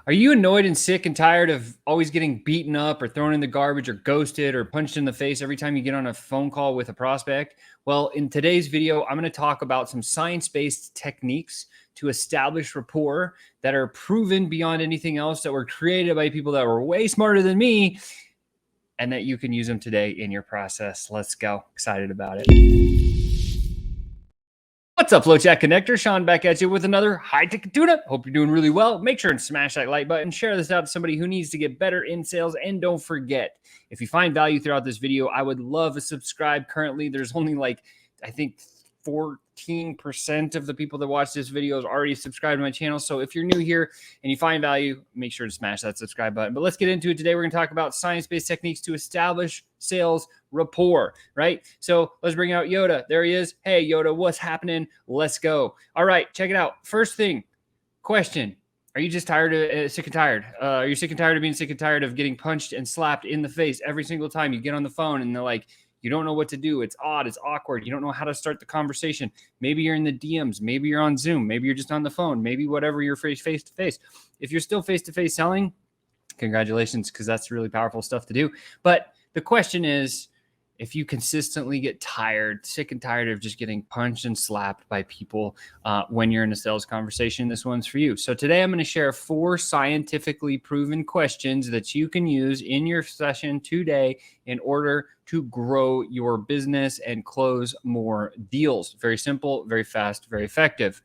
Are you annoyed and sick and tired of always getting beaten up or thrown in the garbage or ghosted or punched in the face every time you get on a phone call with a prospect? Well, in today's video, I'm going to talk about some science-based techniques to establish rapport that are proven beyond anything else, that were created by people that were way smarter than me, and that you can use them today in your process. Let's go. Excited about it. What's up, FlowChat Connector? Sean back at you with another high-tech tune-up. Hope you're doing really well. Make sure and smash that like button. Share this out to somebody who needs to get better in sales. And don't forget, if you find value throughout this video, I would love a subscribe. Currently, there's only I think 14% of the people that watch this video is already subscribed to my channel. So if you're new here and you find value, make sure to smash that subscribe button. But let's get into it today. We're going to talk about science-based techniques to establish sales rapport, right? So let's bring out Yoda. There he is. Hey, Yoda, what's happening? Let's go. All right, check it out. First thing, question. Are you just tired of sick and tired? Are you sick and tired of being sick and tired of getting punched and slapped in the face every single time you get on the phone and they're like, you don't know what to do. It's odd. It's awkward. You don't know how to start the conversation. Maybe you're in the DMs. Maybe you're on Zoom. Maybe you're just on the phone. Maybe whatever, you're face to face. If you're still face to face selling, congratulations, because that's really powerful stuff to do. But the question is, if you consistently get tired, sick and tired of just getting punched and slapped by people when you're in a sales conversation, this one's for you. So today I'm going to share 4 scientifically proven questions that you can use in your session today in order to grow your business and close more deals. Very simple, very fast, very effective.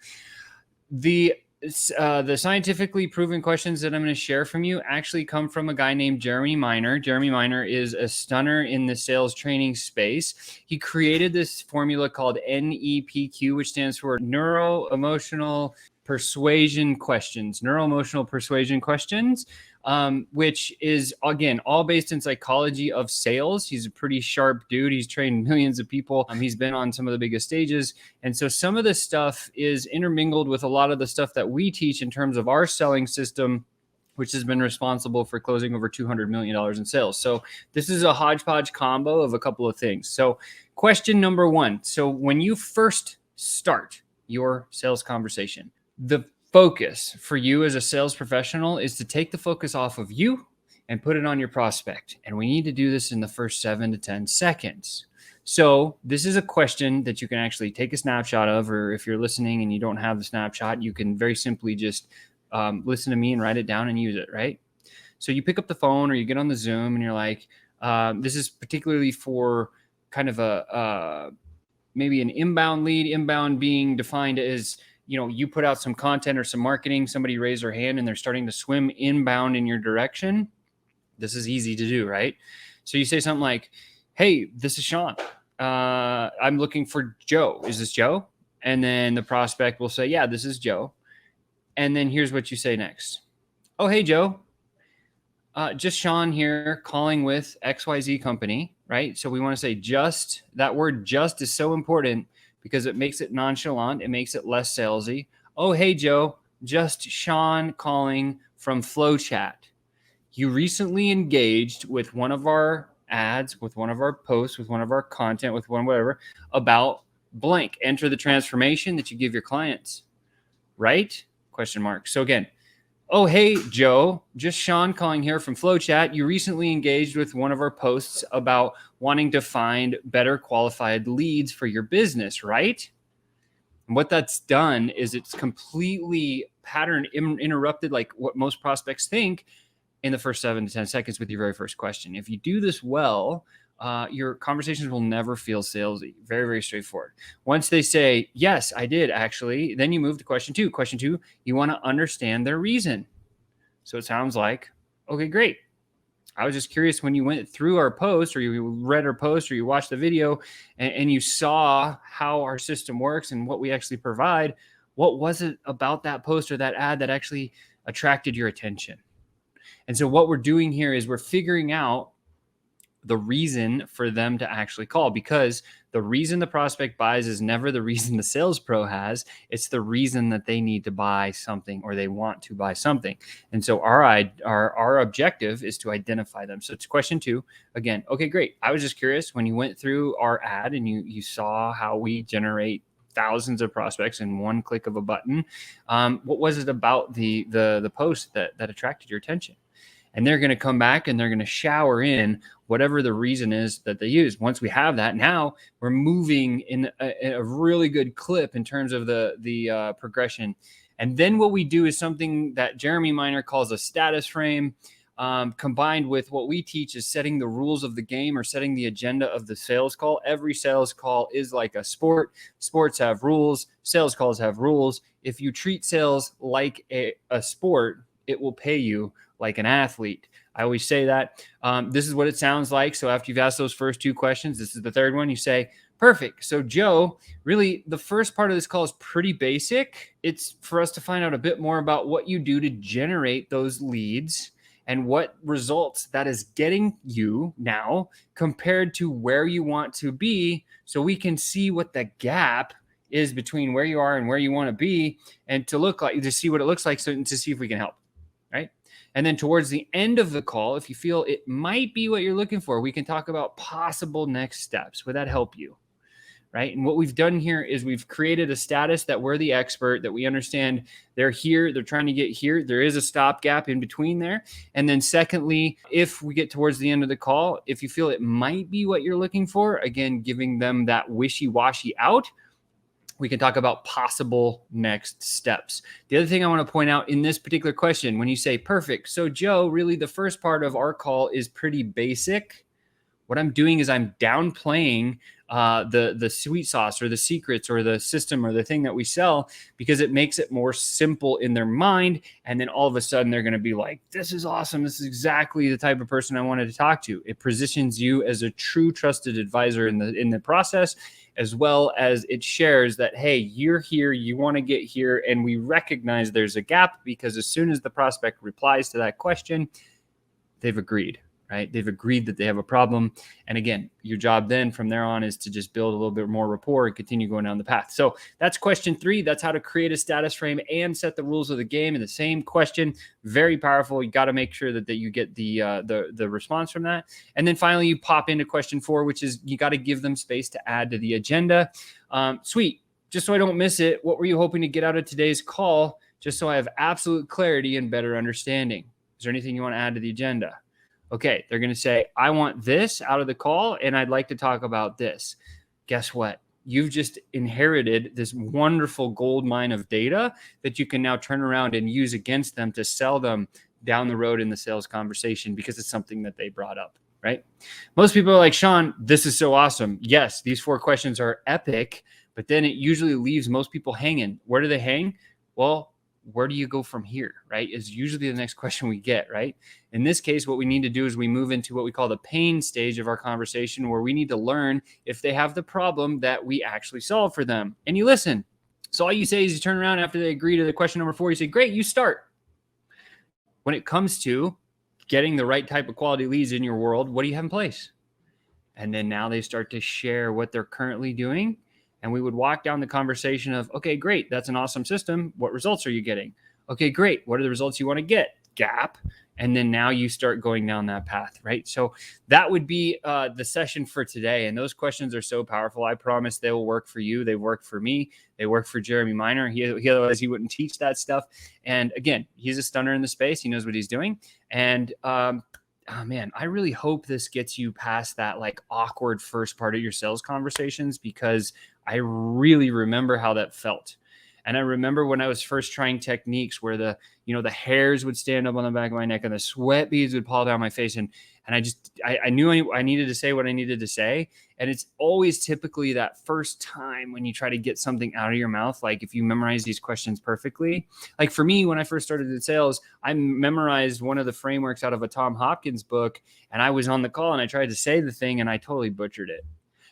The scientifically proven questions that I'm going to share from you actually come from a guy named Jeremy Miner. Jeremy Miner is a stunner in the sales training space. He created this formula called NEPQ, which stands for neuro-emotional persuasion questions, which is, again, all based in psychology of sales. He's a pretty sharp dude. He's trained millions of people. He's been on some of the biggest stages. And so some of this stuff is intermingled with a lot of the stuff that we teach in terms of our selling system, which has been responsible for closing over $200 million in sales. So this is a hodgepodge combo of a couple of things. So question number 1. So when you first start your sales conversation, the focus for you as a sales professional is to take the focus off of you and put it on your prospect. And we need to do this in the first 7 to 10 seconds. So this is a question that you can actually take a snapshot of, or if you're listening and you don't have the snapshot, you can very simply just listen to me and write it down and use it, right? So you pick up the phone or you get on the Zoom and you're like, this is particularly for kind of maybe an inbound lead, inbound being defined as, you put out some content or some marketing, somebody raised their hand and they're starting to swim inbound in your direction. This is easy to do, right? So you say something like, hey, this is Sean. I'm looking for Joe. Is this Joe? And then the prospect will say, yeah, this is Joe. And then here's what you say next. Oh, hey, Joe. Just Sean here calling with XYZ company, right? So we want to say just. That word just is so important because it makes it nonchalant. It makes it less salesy. Oh, hey, Joe, just Sean calling from FlowChat. You recently engaged with one of our ads, with one of our posts, with one of our content, with one whatever, about blank. Enter the transformation that you give your clients, right? Question mark. So again, oh, hey, Joe, just Sean calling here from FlowChat. You recently engaged with one of our posts about wanting to find better qualified leads for your business, right? And what that's done is it's completely pattern interrupted, like what most prospects think, in the first 7 to 10 seconds with your very first question. If you do this well, your conversations will never feel salesy. Very, very straightforward. Once they say, yes, I did actually, then you move to question 2. Question 2, you want to understand their reason. So it sounds like, okay, great. I was just curious, when you went through our post or you read our post or you watched the video and you saw how our system works and what we actually provide, what was it about that post or that ad that actually attracted your attention? And so what we're doing here is we're figuring out the reason for them to actually call, because the reason the prospect buys is never the reason the sales pro has. It's the reason that they need to buy something or they want to buy something. And so our objective is to identify them. So it's question 2 again. Okay, great. I was just curious, when you went through our ad and you saw how we generate thousands of prospects in one click of a button. What was it about the post that attracted your attention? And they're going to come back and they're going to shower in whatever the reason is that they use. Once we have that, now we're moving in a really good clip in terms of the progression. And then what we do is something that Jeremy Miner calls a status frame, combined with what we teach is setting the rules of the game or setting the agenda of the sales call. Every sales call is like a sport. Sports have rules. Sales calls have rules. If you treat sales like a sport, it will pay you like an athlete. I always say that. This is what it sounds like. So after you've asked those first two questions, this is the third one. You say, perfect. So Joe, really the first part of this call is pretty basic. It's for us to find out a bit more about what you do to generate those leads and what results that is getting you now compared to where you want to be, so we can see what the gap is between where you are and where you want to be, and to see what it looks like, so to see if we can help. Right. And then towards the end of the call, if you feel it might be what you're looking for, we can talk about possible next steps. Would that help you? Right. And what we've done here is we've created a status that we're the expert, that we understand they're here, they're trying to get here. There is a stopgap in between there. And then secondly, if we get towards the end of the call, if you feel it might be what you're looking for, again, giving them that wishy-washy out, we can talk about possible next steps. The other thing I want to point out in this particular question, when you say perfect, so Joe, really the first part of our call is pretty basic. What I'm doing is I'm downplaying the sweet sauce or the secrets or the system or the thing that we sell, because it makes it more simple in their mind. And then all of a sudden they're going to be like, this is awesome. This is exactly the type of person I wanted to talk to. It positions you as a true trusted advisor in the process, as well as it shares that, hey, you're here, you want to get here. And we recognize there's a gap, because as soon as the prospect replies to that question, they've agreed. Right? They've agreed that they have a problem. And again, your job then from there on is to just build a little bit more rapport and continue going down the path. So that's question 3. That's how to create a status frame and set the rules of the game in the same question. Very powerful. You got to make sure that you get the response from that. And then finally, you pop into question 4, which is you got to give them space to add to the agenda. Sweet. Just so I don't miss it, what were you hoping to get out of today's call? Just so I have absolute clarity and better understanding. Is there anything you want to add to the agenda? Okay, they're going to say, I want this out of the call, and I'd like to talk about this. Guess what? You've just inherited this wonderful gold mine of data that you can now turn around and use against them to sell them down the road in the sales conversation, because it's something that they brought up, right? Most people are like, Sean, this is so awesome. Yes, these 4 questions are epic, but then it usually leaves most people hanging. Where do they hang? Well, where do you go from here, right? Is usually the next question we get, right? In this case, what we need to do is we move into what we call the pain stage of our conversation, where we need to learn if they have the problem that we actually solve for them. And you listen. So all you say is you turn around after they agree to the question number 4, you say, great, you start. When it comes to getting the right type of quality leads in your world, what do you have in place? And then now they start to share what they're currently doing. And we would walk down the conversation of, okay, great, that's an awesome system. What results are you getting? Okay, great. What are the results you want to get? Gap. And then now you start going down that path, right? So that would be the session for today. And those questions are so powerful. I promise they will work for you. They work for me. They work for Jeremy Miner. Otherwise he wouldn't teach that stuff. And again, he's a stunner in the space. He knows what he's doing. And oh man, I really hope this gets you past that like awkward first part of your sales conversations, because I really remember how that felt. And I remember when I was first trying techniques where the hairs would stand up on the back of my neck and the sweat beads would fall down my face. And I knew I needed to say what I needed to say. And it's always typically that first time when you try to get something out of your mouth. Like if you memorize these questions perfectly, like for me, when I first started in sales, I memorized one of the frameworks out of a Tom Hopkins book, and I was on the call and I tried to say the thing and I totally butchered it.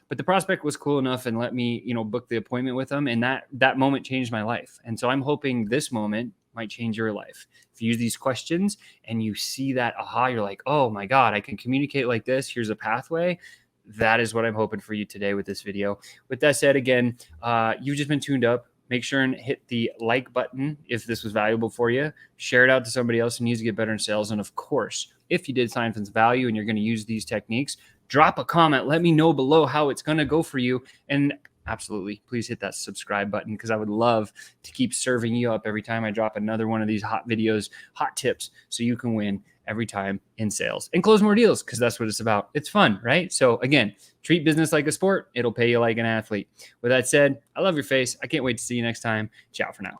But the prospect was cool enough and let me, book the appointment with them. And that moment changed my life. And so I'm hoping this moment might change your life. If you use these questions and you see that, aha, you're like, oh my God, I can communicate like this. Here's a pathway. That is what I'm hoping for you today with this video. With that said, again, you've just been tuned up. Make sure and hit the like button if this was valuable for you. Share it out to somebody else who needs to get better in sales. And of course, if you did find some value and you're going to use these techniques, drop a comment. Let me know below how it's going to go for you. And absolutely, please hit that subscribe button, because I would love to keep serving you up every time I drop another one of these hot videos, hot tips, so you can win every time in sales and close more deals, because that's what it's about. It's fun, right? So again, treat business like a sport. It'll pay you like an athlete. With that said, I love your face. I can't wait to see you next time. Ciao for now.